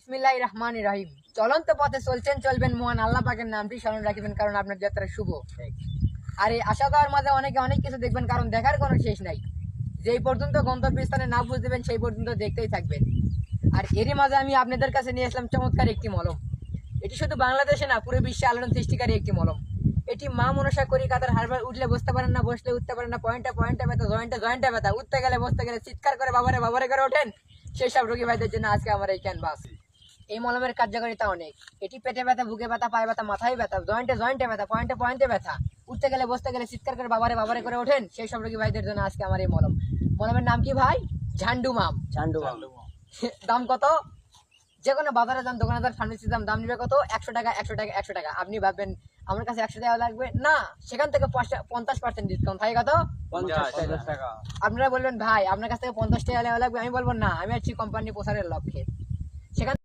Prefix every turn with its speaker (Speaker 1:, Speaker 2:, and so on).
Speaker 1: বিসমিল্লাহির রহমানির রহিম। চলন্ত পথে চলছেন, চলবেন, মহান আল্লাহ পাকের নামটি স্মরণ রাখবেন, কারণ আপনার যাত্রা শুভ। আর এই আসা যাওয়ার মাঝে অনেকে অনেক কিছু দেখবেন, কারণ দেখার কোনো শেষ নাই। যেই পর্যন্ত গন্তব্যস্থানে না বুঝবেন সেই পর্যন্ত দেখতেই থাকবেন। আর এরই মাঝে আমি আপনাদের কাছে নিয়ে আসলাম চমৎকার একটি মলম। এটি শুধু বাংলাদেশে না, পুরো বিশ্বে আলোড়ন সৃষ্টিকারী একটি মলম। এটি মা মনসা করি কাতার হারবার, উঠলে বসতে পারেন না, বসলে উঠতে পারেন না, পয়েন্টে পয়েন্টে ব্যথা, জয়েন্টে ব্যথা, উঠতে গেলে বসতে গেলে চিৎকার করে বাবারে বাবারে করে ওঠেন, সেই সব রোগী ভাইদের জন্য আজকে আমার এই ক্যানভাস। এই মলমের কার্যকারিতা অনেক। এটি পেটে ব্যথা, বুকে ব্যথা, পায়ে ব্যথা, মাথায় ব্যথা, জয়েন্টে ব্যথা, পয়েন্টে ব্যথা, উঠতে গেলে বসতে গেলে চিৎকার করে বাবারে বাবারে করে ওঠেন, সেই সব রোগী ভাইদের জন্য আজকে আমার এই মলম। মলমের নাম কি ভাই? ঝান্ডু মাম। দাম কত? যে কোনো বাজারে যান, দোকানদার, ফার্মেসি দাম নিবে কত? 100 টাকা। আপনি ভাববেন আমার কাছে 100 টাকা লাগবে না, সেখান থেকে 50% ডিসকাউন্ট থাকে। কত?
Speaker 2: 50 টাকা।
Speaker 1: আপনারা বলবেন ভাই আপনার কাছ থেকে 50 টাকা লাগবে, আমি বলবো না, আমি আছি কোম্পানি প্রচারের লক্ষ্যে। সেখান